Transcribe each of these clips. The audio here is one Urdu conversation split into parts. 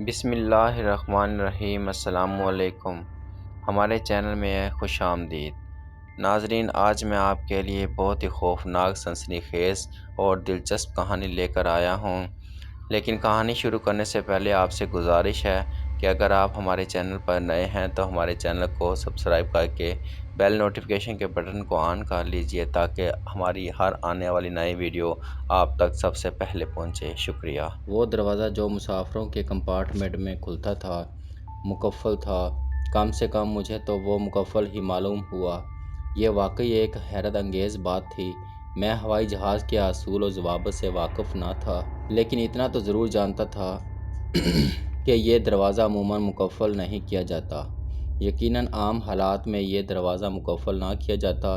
بسم اللہ الرحمن الرحیم۔ السلام علیکم، ہمارے چینل میں خوش آمدید۔ ناظرین، آج میں آپ کے لیے بہت ہی خوفناک، سنسنی خیز اور دلچسپ کہانی لے کر آیا ہوں، لیکن کہانی شروع کرنے سے پہلے آپ سے گزارش ہے کہ اگر آپ ہمارے چینل پر نئے ہیں تو ہمارے چینل کو سبسکرائب کر کے بیل نوٹیفیکیشن کے بٹن کو آن کر لیجئے تاکہ ہماری ہر آنے والی نئی ویڈیو آپ تک سب سے پہلے پہنچے۔ شکریہ۔ وہ دروازہ جو مسافروں کے کمپارٹمنٹ میں کھلتا تھا مقفل تھا۔ کم سے کم مجھے تو وہ مقفل ہی معلوم ہوا۔ یہ واقعی ایک حیرت انگیز بات تھی۔ میں ہوائی جہاز کے اصول و ضوابط سے واقف نہ تھا، لیکن اتنا تو ضرور جانتا تھا کہ یہ دروازہ عموماً مقفل نہیں کیا جاتا۔ یقیناً عام حالات میں یہ دروازہ مقفل نہ کیا جاتا۔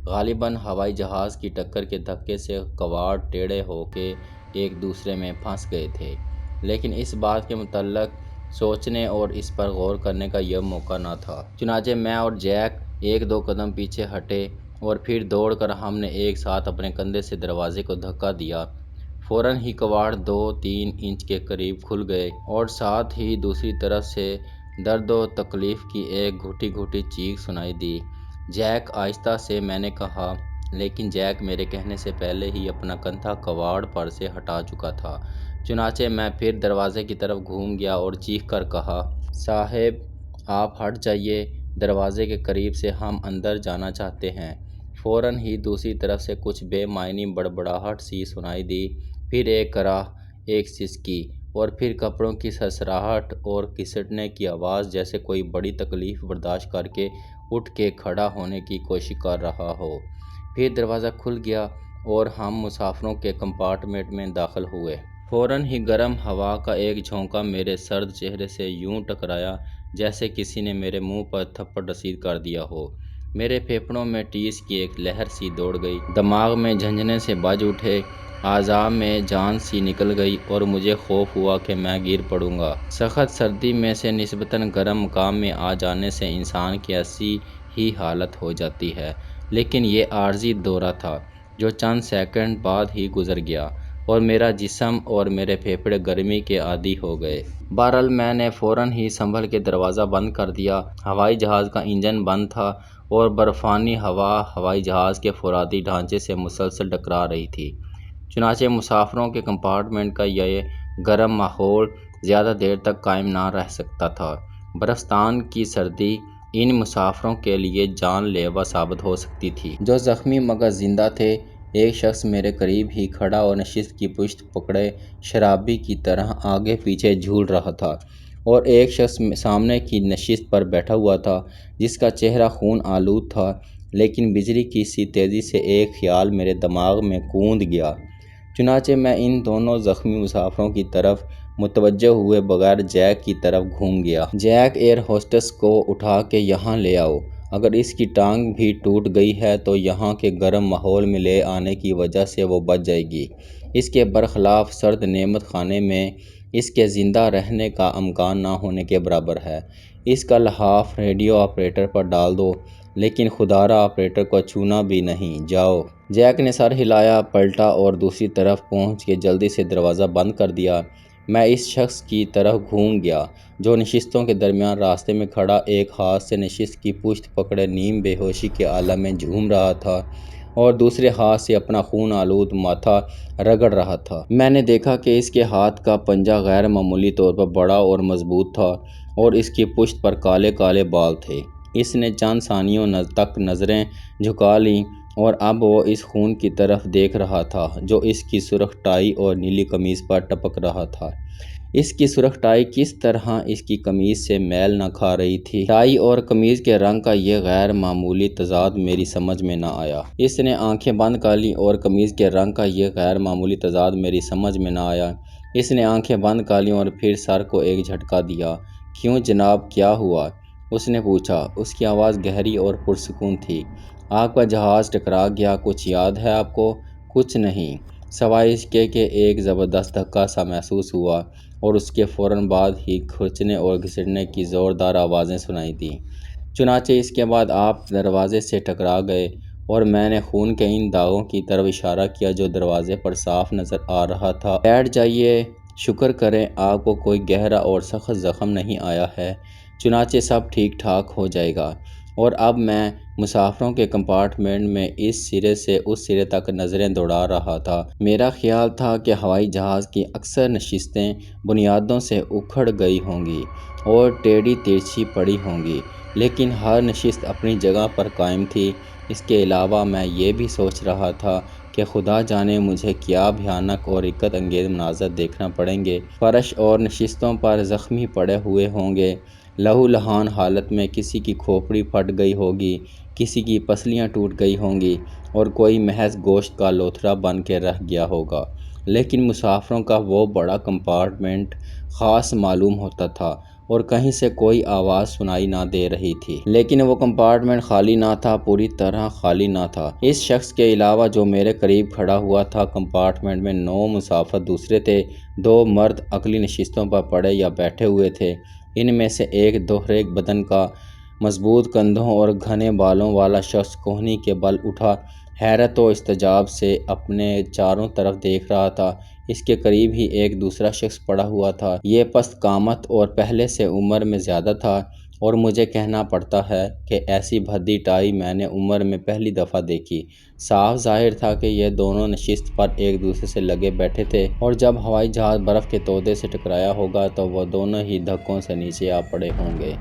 غالباً ہوائی جہاز کی ٹکر کے دھکے سے کواڑ ٹیڑھے ہو کے ایک دوسرے میں پھنس گئے تھے، لیکن اس بات کے متعلق سوچنے اور اس پر غور کرنے کا یہ موقع نہ تھا۔ چنانچہ میں اور جیک ایک دو قدم پیچھے ہٹے اور پھر دوڑ کر ہم نے ایک ساتھ اپنے کندھے سے دروازے کو دھکا دیا۔ فوراً ہی کواڑ 2-3 انچ کے قریب کھل گئے اور ساتھ ہی دوسری طرف سے درد و تکلیف کی ایک گھٹی گھٹی چیخ سنائی دی۔ جیک، آہستہ سے میں نے کہا، لیکن جیک میرے کہنے سے پہلے ہی اپنا کندھا کواڑ پر سے ہٹا چکا تھا۔ چنانچہ میں پھر دروازے کی طرف گھوم گیا اور چیخ کر کہا، صاحب، آپ ہٹ جائیے، دروازے کے قریب سے ہم اندر جانا چاہتے ہیں۔ فوراً ہی دوسری طرف سے کچھ بے معنی بڑبڑاہٹ سی سنائی دی، پھر ایک کراہ، ایک سسکی، اور پھر کپڑوں کی سرسراہٹ اور گھسٹنے کی آواز، جیسے کوئی بڑی تکلیف برداشت کر کے اٹھ کے کھڑا ہونے کی کوشش کر رہا ہو۔ پھر دروازہ کھل گیا اور ہم مسافروں کے کمپارٹمنٹ میں داخل ہوئے۔ فوراً ہی گرم ہوا کا ایک جھونکا میرے سرد چہرے سے یوں ٹکرایا جیسے کسی نے میرے منہ پر تھپڑ رسید کر دیا ہو۔ میرے پھیپھڑوں میں ٹیس کی ایک لہر سی دوڑ گئی، دماغ میں جھنجھنے سے بج اٹھے، اعضاء میں جان سی نکل گئی اور مجھے خوف ہوا کہ میں گر پڑوں گا۔ سخت سردی میں سے نسبتاً گرم مقام میں آ جانے سے انسان کی ایسی ہی حالت ہو جاتی ہے، لیکن یہ عارضی دورہ تھا جو چند سیکنڈ بعد ہی گزر گیا اور میرا جسم اور میرے پھیپھڑے گرمی کے عادی ہو گئے۔ بہرحال میں نے فوراً ہی سنبھل کے دروازہ بند کر دیا۔ ہوائی جہاز کا انجن بند تھا اور برفانی ہوا ہوائی جہاز کے فولادی ڈھانچے سے مسلسل ٹکرا رہی تھی۔ چنانچہ مسافروں کے کمپارٹمنٹ کا یہ گرم ماحول زیادہ دیر تک قائم نہ رہ سکتا تھا۔ برفستان کی سردی ان مسافروں کے لیے جان لیوا ثابت ہو سکتی تھی جو زخمی مگر زندہ تھے۔ ایک شخص میرے قریب ہی کھڑا اور نشست کی پشت پکڑے شرابی کی طرح آگے پیچھے جھول رہا تھا، اور ایک شخص سامنے کی نشست پر بیٹھا ہوا تھا جس کا چہرہ خون آلود تھا، لیکن بجلی کی سی تیزی سے ایک خیال میرے دماغ میں کوند گیا۔ چنانچہ میں ان دونوں زخمی مسافروں کی طرف متوجہ ہوئے بغیر جیک کی طرف گھوم گیا۔ جیک، ایئر ہوسٹس کو اٹھا کے یہاں لے آؤ۔ اگر اس کی ٹانگ بھی ٹوٹ گئی ہے تو یہاں کے گرم ماحول میں لے آنے کی وجہ سے وہ بچ جائے گی۔ اس کے برخلاف سرد نعمت خانے میں اس کے زندہ رہنے کا امکان نہ ہونے کے برابر ہے۔ اس کا لحاف ریڈیو آپریٹر پر ڈال دو، لیکن خدارا آپریٹر کو چھونا بھی نہیں۔ جاؤ۔ جیک نے سر ہلایا، پلٹا اور دوسری طرف پہنچ کے جلدی سے دروازہ بند کر دیا۔ میں اس شخص کی طرف گھوم گیا جو نشستوں کے درمیان راستے میں کھڑا ایک ہاتھ سے نشست کی پشت پکڑے نیم بے ہوشی کے عالم میں جھوم رہا تھا اور دوسرے ہاتھ سے اپنا خون آلود ماتھا رگڑ رہا تھا۔ میں نے دیکھا کہ اس کے ہاتھ کا پنجہ غیر معمولی طور پر بڑا اور مضبوط تھا اور اس کی پشت پر کالے کالے بال تھے۔ اس نے چند ثانیوں تک نظریں جھکا لیں اور اب وہ اس خون کی طرف دیکھ رہا تھا جو اس کی سرخ ٹائی اور نیلی قمیض پر ٹپک رہا تھا۔ اس کی سرخ ٹائی کس طرح اس کی قمیض سے میل نہ کھا رہی تھی۔ ٹائی اور قمیض کے رنگ کا یہ غیر معمولی تضاد میری سمجھ میں نہ آیا۔ اس نے آنکھیں بند کر لیں اور قمیض کے رنگ کا یہ غیر معمولی تضاد میری سمجھ میں نہ آیا۔ اس نے آنکھیں بند کر لیں اور پھر سر کو ایک جھٹکا دیا۔ کیوں جناب، کیا ہوا؟ اس نے پوچھا۔ اس کی آواز گہری اور پرسکون تھی۔ آپ کا جہاز ٹکرا گیا، کچھ یاد ہے آپ کو؟ کچھ نہیں، سوائے اس کے کہ ایک زبردست دھکا سا محسوس ہوا اور اس کے فوراً بعد ہی کھرچنے اور گھسٹنے کی زوردار آوازیں سنائی دیں۔ چنانچہ اس کے بعد آپ دروازے سے ٹکرا گئے اور میں نے خون کے ان داغوں کی طرف اشارہ کیا جو دروازے پر صاف نظر آ رہا تھا۔ بیٹھ جائیے، شکر کریں آپ کو کوئی گہرا اور سخت زخم نہیں آیا ہے۔ چنانچہ سب ٹھیک ٹھاک ہو جائے گا۔ اور اب میں مسافروں کے کمپارٹمنٹ میں اس سرے سے اس سرے تک نظریں دوڑا رہا تھا۔ میرا خیال تھا کہ ہوائی جہاز کی اکثر نشستیں بنیادوں سے اکھڑ گئی ہوں گی اور ٹیڑھی ترچھی پڑی ہوں گی، لیکن ہر نشست اپنی جگہ پر قائم تھی۔ اس کے علاوہ میں یہ بھی سوچ رہا تھا کہ خدا جانے مجھے کیا بھیانک اور رکت انگیز مناظر دیکھنا پڑیں گے۔ فرش اور نشستوں پر زخمی پڑے ہوئے ہوں گے، لہو لہان حالت میں، کسی کی کھوپڑی پھٹ گئی ہوگی، کسی کی پسلیاں ٹوٹ گئی ہوں گی اور کوئی محض گوشت کا لوتھڑا بن کے رہ گیا ہوگا۔ لیکن مسافروں کا وہ بڑا کمپارٹمنٹ خاص معلوم ہوتا تھا اور کہیں سے کوئی آواز سنائی نہ دے رہی تھی۔ لیکن وہ کمپارٹمنٹ خالی نہ تھا، پوری طرح خالی نہ تھا۔ اس شخص کے علاوہ جو میرے قریب کھڑا ہوا تھا، کمپارٹمنٹ میں 9 مسافر دوسرے تھے۔ 2 مرد اگلی نشستوں پر پڑے یا بیٹھے ہوئے تھے۔ ان میں سے ایک دوہرے بدن کا، مضبوط کندھوں اور گھنے بالوں والا شخص کہنی کے بل اٹھا، حیرت و استعجاب سے اپنے چاروں طرف دیکھ رہا تھا۔ اس کے قریب ہی ایک دوسرا شخص پڑا ہوا تھا۔ یہ پست قامت اور پہلے سے عمر میں زیادہ تھا، اور مجھے کہنا پڑتا ہے کہ ایسی بھدی ٹائی میں نے عمر میں پہلی دفعہ دیکھی۔ صاف ظاہر تھا کہ یہ دونوں نشست پر ایک دوسرے سے لگے بیٹھے تھے، اور جب ہوائی جہاز برف کے تودے سے ٹکرایا ہوگا تو وہ دونوں ہی دھکوں سے نیچے آ پڑے ہوں گے۔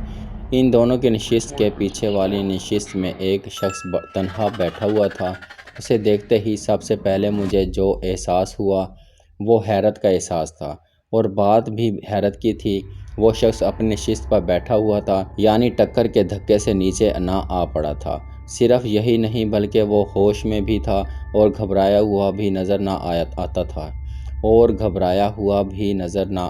ان دونوں کی نشست کے پیچھے والی نشست میں ایک شخص تنہا بیٹھا ہوا تھا۔ اسے دیکھتے ہی سب سے پہلے مجھے جو احساس ہوا وہ حیرت کا احساس تھا، اور بات بھی حیرت کی تھی۔ وہ شخص اپنی نشست پر بیٹھا ہوا تھا، یعنی ٹکر کے دھکے سے نیچے نہ آ پڑا تھا۔ صرف یہی نہیں بلکہ وہ ہوش میں بھی تھا اور گھبرایا ہوا بھی نظر نہ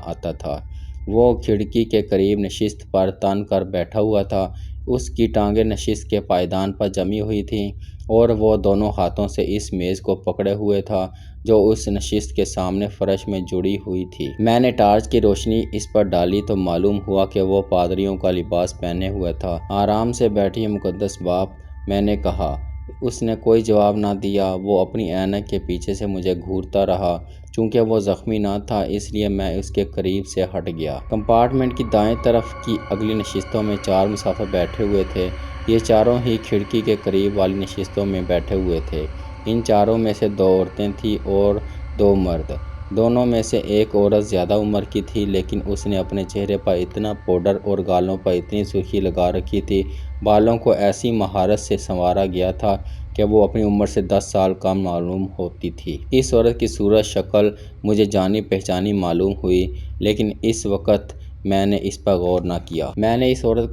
آتا تھا۔ وہ کھڑکی کے قریب نشست پر تن کر بیٹھا ہوا تھا۔ اس کی ٹانگیں نشست کے پائیدان پر جمی ہوئی تھیں، اور وہ دونوں ہاتھوں سے اس میز کو پکڑے ہوئے تھا جو اس نشست کے سامنے فرش میں جڑی ہوئی تھی۔ میں نے ٹارچ کی روشنی اس پر ڈالی تو معلوم ہوا کہ وہ پادریوں کا لباس پہنے ہوئے تھا۔ آرام سے بیٹھیے مقدس باپ، میں نے کہا۔ اس نے کوئی جواب نہ دیا۔ وہ اپنی اینک کے پیچھے سے مجھے گھورتا رہا۔ چونکہ وہ زخمی نہ تھا اس لیے میں اس کے قریب سے ہٹ گیا۔ کمپارٹمنٹ کی دائیں طرف کی اگلی نشستوں میں 4 مسافر بیٹھے ہوئے تھے۔ یہ چاروں ہی کھڑکی کے قریب والی نشستوں میں بیٹھے ہوئے تھے۔ ان چاروں میں سے 2 عورتیں تھیں اور 2 مرد۔ دونوں میں سے ایک عورت زیادہ عمر کی تھی، لیکن اس نے اپنے چہرے پر اتنا پاؤڈر اور گالوں پر اتنی سرخی لگا رکھی تھی، بالوں کو ایسی مہارت سے سنوارا گیا تھا کہ وہ اپنی عمر سے 10 سال کم معلوم ہوتی تھی۔ اس عورت کی صورت شکل مجھے جانی پہچانی معلوم ہوئی، لیکن اس وقت میں نے اس پر غور نہ کیا۔ میں نے اس عورت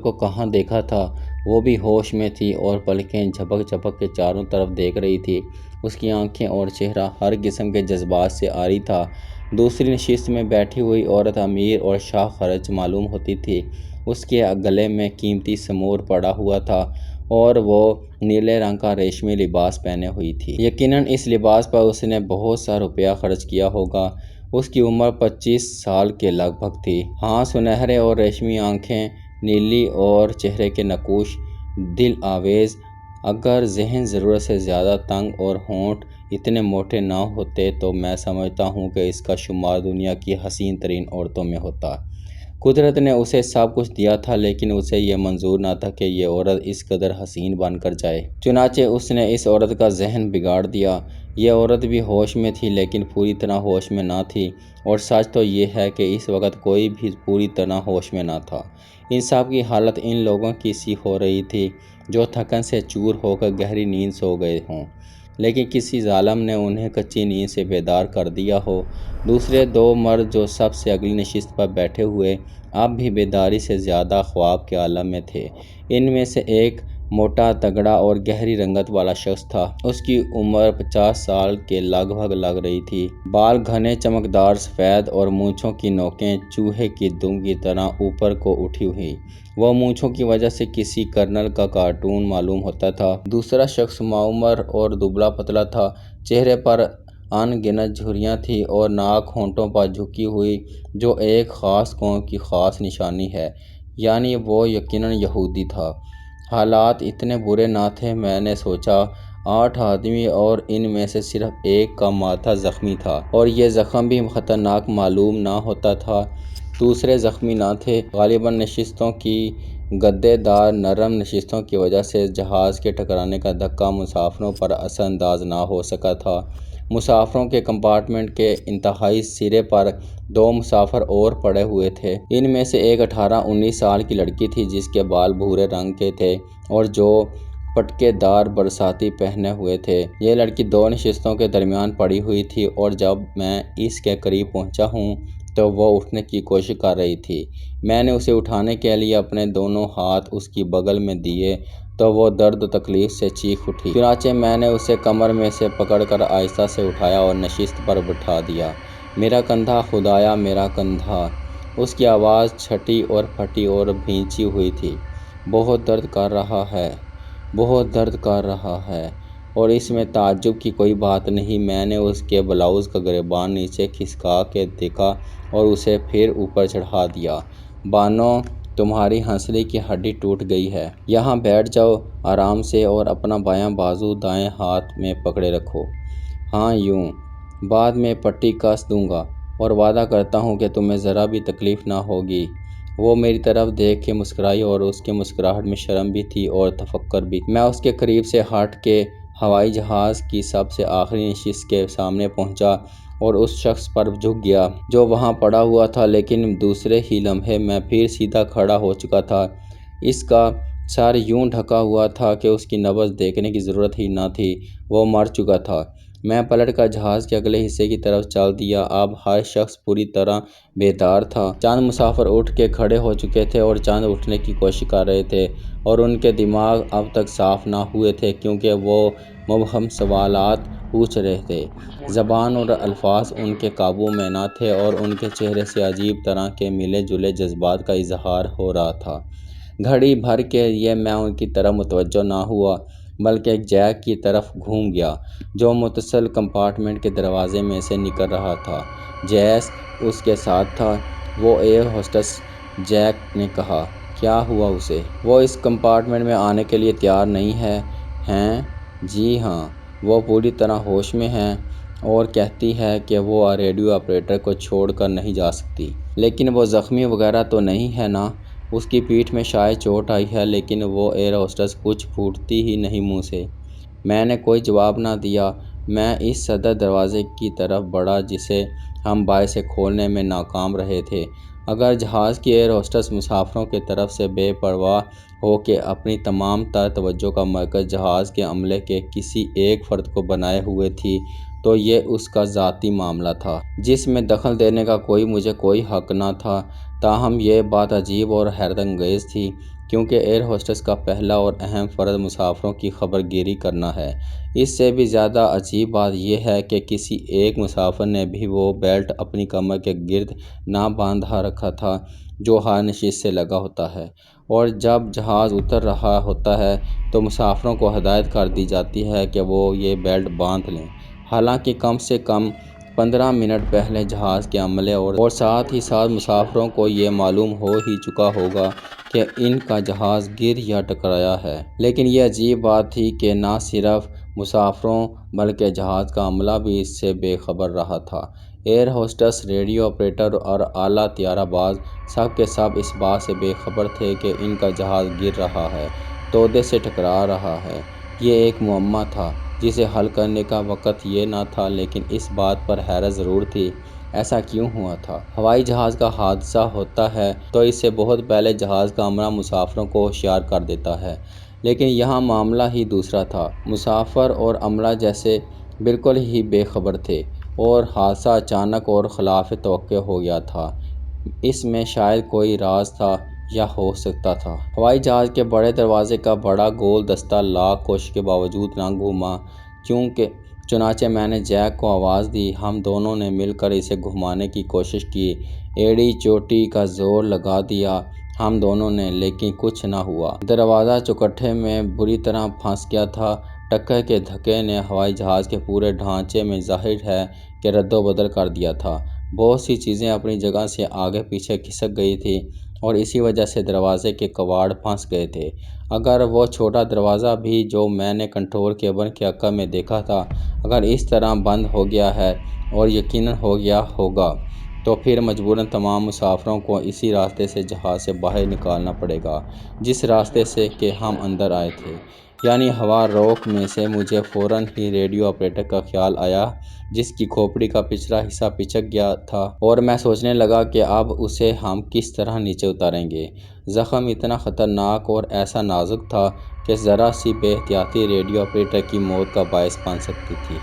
کو کہاں دیکھا تھا؟ وہ بھی ہوش میں تھی اور پلکیں جھپک جھپک کے چاروں طرف دیکھ رہی تھی۔ اس کی آنکھیں اور چہرہ ہر قسم کے جذبات سے عاری تھا۔ دوسری نشست میں بیٹھی ہوئی عورت امیر اور شاہ خرچ معلوم ہوتی تھی۔ اس کے گلے میں قیمتی سمور پڑا ہوا تھا اور وہ نیلے رنگ کا ریشمی لباس پہنے ہوئی تھی۔ یقیناً اس لباس پر اس نے بہت سا روپیہ خرچ کیا ہوگا۔ اس کی عمر 25 سال کے لگ بھگ تھی۔ ہاں، سنہرے اور ریشمی آنکھیں، نیلی، اور چہرے کے نقوش دل آویز۔ اگر ذہن ضرورت سے زیادہ تنگ اور ہونٹ اتنے موٹے نہ ہوتے تو میں سمجھتا ہوں کہ اس کا شمار دنیا کی حسین ترین عورتوں میں ہوتا۔ قدرت نے اسے سب کچھ دیا تھا، لیکن اسے یہ منظور نہ تھا کہ یہ عورت اس قدر حسین بن کر جائے۔ چنانچہ اس نے اس عورت کا ذہن بگاڑ دیا۔ یہ عورت بھی ہوش میں تھی، لیکن پوری طرح ہوش میں نہ تھی، اور سچ تو یہ ہے کہ اس وقت کوئی بھی پوری طرح ہوش میں نہ تھا۔ ان سب کی حالت ان لوگوں کی سی ہو رہی تھی جو تھکن سے چور ہو کر گہری نیند سو گئے ہوں، لیکن کسی ظالم نے انہیں کچی نیند سے بیدار کر دیا ہو۔ دوسرے 2 مرد جو سب سے اگلی نشست پر بیٹھے ہوئے، اب بھی بیداری سے زیادہ خواب کے عالم میں تھے۔ ان میں سے ایک موٹا، تگڑا اور گہری رنگت والا شخص تھا۔ اس کی عمر 50 سال کے لگ بھگ لگ رہی تھی۔ بال گھنے، چمکدار، سفید، اور مونچھوں کی نوکیں چوہے کی دم کی طرح اوپر کو اٹھی ہوئی۔ وہ مونچھوں کی وجہ سے کسی کرنل کا کارٹون معلوم ہوتا تھا۔ دوسرا شخص معمر اور دبلا پتلا تھا۔ چہرے پر ان گنت جھریاں تھیں اور ناک ہونٹوں پر جھکی ہوئی، جو ایک خاص قوم کی خاص نشانی ہے، یعنی وہ یقیناً یہودی تھا۔ حالات اتنے برے نہ تھے۔ میں نے سوچا 8 آدمی اور ان میں سے صرف ایک کا ماتھا زخمی تھا، اور یہ زخم بھی خطرناک معلوم نہ ہوتا تھا۔ دوسرے زخمی نہ تھے۔ غالباً نشستوں کی گدے دار نرم نشستوں کی وجہ سے جہاز کے ٹکرانے کا دھکا مسافروں پر اثر انداز نہ ہو سکا تھا۔ مسافروں کے کمپارٹمنٹ کے انتہائی سرے پر 2 مسافر اور پڑے ہوئے تھے۔ ان میں سے ایک 18-19 سال کی لڑکی تھی جس کے بال بھورے رنگ کے تھے اور جو پٹکے دار برساتی پہنے ہوئے تھے۔ یہ لڑکی 2 نشستوں کے درمیان پڑی ہوئی تھی اور جب میں اس کے قریب پہنچا ہوں تو وہ اٹھنے کی کوشش کر رہی تھی۔ میں نے اسے اٹھانے کے لیے اپنے دونوں ہاتھ اس کی بغل میں دیے تو وہ درد و تکلیف سے چیخ اٹھی۔ چنانچہ میں نے اسے کمر میں سے پکڑ کر آہستہ سے اٹھایا اور نشست پر بٹھا دیا۔ میرا کندھا خدایا میرا کندھا! اس کی آواز چھٹی اور پھٹی اور بھینچی ہوئی تھی۔ بہت درد کر رہا ہے، بہت درد کر رہا ہے۔ اور اس میں تعجب کی کوئی بات نہیں۔ میں نے اس کے بلاؤز کا گریبان نیچے کھسکا کے دیکھا اور اسے پھر اوپر چڑھا دیا۔ بانو، تمہاری ہنسلی کی ہڈی ٹوٹ گئی ہے۔ یہاں بیٹھ جاؤ آرام سے اور اپنا بایاں بازو دائیں ہاتھ میں پکڑے رکھو۔ ہاں یوں۔ بعد میں پٹی کس دوں گا اور وعدہ کرتا ہوں کہ تمہیں ذرا بھی تکلیف نہ ہوگی۔ وہ میری طرف دیکھ کے مسکرائی اور اس کی مسکراہٹ میں شرم بھی تھی اور تفکر بھی۔ میں اس کے قریب سے ہٹ کے ہوائی جہاز کی سب سے آخری نشست کے سامنے پہنچا اور اس شخص پر جھک گیا جو وہاں پڑا ہوا تھا، لیکن دوسرے ہی لمحے میں پھر سیدھا کھڑا ہو چکا تھا۔ اس کا سر یوں ڈھکا ہوا تھا کہ اس کی نبض دیکھنے کی ضرورت ہی نہ تھی، وہ مر چکا تھا۔ میں پلٹ کر جہاز کے اگلے حصے کی طرف چل دیا۔ اب ہر شخص پوری طرح بیدار تھا۔ چند مسافر اٹھ کے کھڑے ہو چکے تھے اور چند اٹھنے کی کوشش کر رہے تھے، اور ان کے دماغ اب تک صاف نہ ہوئے تھے کیونکہ وہ مبہم سوالات پوچھ رہے تھے۔ زبان اور الفاظ ان کے قابو میں نہ تھے اور ان کے چہرے سے عجیب طرح کے ملے جلے جذبات کا اظہار ہو رہا تھا۔ گھڑی بھر کے لیے میں ان کی طرف متوجہ نہ ہوا بلکہ جیک کی طرف گھوم گیا جو متصل کمپارٹمنٹ کے دروازے میں سے نکل رہا تھا۔ جیس اس کے ساتھ تھا۔ وہ ایئر ہوسٹس، جیک نے کہا۔ کیا ہوا اسے؟ وہ اس کمپارٹمنٹ میں آنے کے لیے تیار نہیں ہے۔ ہیں؟ جی ہاں، وہ پوری طرح ہوش میں ہے اور کہتی ہے کہ وہ ریڈیو آپریٹر کو چھوڑ کر نہیں جا سکتی۔ لیکن وہ زخمی وغیرہ تو نہیں ہے نا؟ اس کی پیٹھ میں شاید چوٹ آئی ہے، لیکن وہ ایئر ہوسٹس کچھ پھوٹتی ہی نہیں منہ سے۔ میں نے کوئی جواب نہ دیا۔ میں اس صدر دروازے کی طرف بڑھا جسے ہم باعث کھولنے میں ناکام رہے تھے۔ اگر جہاز کی ایئر ہوسٹس مسافروں کی طرف سے بے پرواہ ہو کے اپنی تمام تر توجہ کا مرکز جہاز کے عملے کے کسی ایک فرد کو بنائے ہوئے تھی تو یہ اس کا ذاتی معاملہ تھا جس میں دخل دینے کا مجھے کوئی حق نہ تھا۔ تاہم یہ بات عجیب اور حیرت انگیز تھی کیونکہ ایئر ہوسٹس کا پہلا اور اہم فرض مسافروں کی خبر گیری کرنا ہے۔ اس سے بھی زیادہ عجیب بات یہ ہے کہ کسی ایک مسافر نے بھی وہ بیلٹ اپنی کمر کے گرد نہ باندھا رکھا تھا جو ہر نشست سے لگا ہوتا ہے، اور جب جہاز اتر رہا ہوتا ہے تو مسافروں کو ہدایت کر دی جاتی ہے کہ وہ یہ بیلٹ باندھ لیں۔ حالانکہ کم سے کم 15 منٹ پہلے جہاز کے عملے اور ساتھ ہی ساتھ مسافروں کو یہ معلوم ہو ہی چکا ہوگا کہ ان کا جہاز گر یا ٹکرایا ہے۔ لیکن یہ عجیب بات تھی کہ نہ صرف مسافروں بلکہ جہاز کا عملہ بھی اس سے بے خبر رہا تھا۔ ایئر ہوسٹس، ریڈیو آپریٹر اور اعلیٰ طیارہ باز سب کے سب اس بات سے بے خبر تھے کہ ان کا جہاز گر رہا ہے، تودے سے ٹکرا رہا ہے۔ یہ ایک معمہ تھا جسے حل کرنے کا وقت یہ نہ تھا، لیکن اس بات پر حیرت ضرور تھی۔ ایسا کیوں ہوا تھا؟ ہوائی جہاز کا حادثہ ہوتا ہے تو اس سے بہت پہلے جہاز کا عملہ مسافروں کو ہوشیار کر دیتا ہے، لیکن یہاں معاملہ ہی دوسرا تھا۔ مسافر اور عملہ جیسے بالکل ہی بے خبر تھے اور حادثہ اچانک اور خلاف توقع ہو گیا تھا۔ اس میں شاید کوئی راز تھا یا ہو سکتا تھا۔ ہوائی جہاز کے بڑے دروازے کا بڑا گول دستہ لاکھ کوششوں کے باوجود نہ گھوما۔ چنانچہ میں نے جیک کو آواز دی۔ ہم دونوں نے مل کر اسے گھمانے کی کوشش کی، ایڑی چوٹی کا زور لگا دیا ہم دونوں نے، لیکن کچھ نہ ہوا۔ دروازہ چوکھٹے میں بری طرح پھنس گیا تھا۔ ٹکر کے دھکے نے ہوائی جہاز کے پورے ڈھانچے میں ظاہر ہے کہ رد و بدل کر دیا تھا۔ بہت سی چیزیں اپنی جگہ سے آگے پیچھے کھسک گئی تھیں اور اسی وجہ سے دروازے کے کواڑ پھنس گئے تھے۔ اگر وہ چھوٹا دروازہ بھی جو میں نے کنٹرول کیبن کے عقب میں دیکھا تھا، اگر اس طرح بند ہو گیا ہے اور یقیناً ہو گیا ہوگا، تو پھر مجبوراً تمام مسافروں کو اسی راستے سے جہاز سے باہر نکالنا پڑے گا جس راستے سے کہ ہم اندر آئے تھے، یعنی ہوا روک میں سے۔ مجھے فوراً ہی ریڈیو آپریٹر کا خیال آیا جس کی کھوپڑی کا پچھلا حصہ پچک گیا تھا، اور میں سوچنے لگا کہ اب اسے ہم کس طرح نیچے اتاریں گے۔ زخم اتنا خطرناک اور ایسا نازک تھا کہ ذرا سی بے احتیاطی ریڈیو آپریٹر کی موت کا باعث بن سکتی تھی۔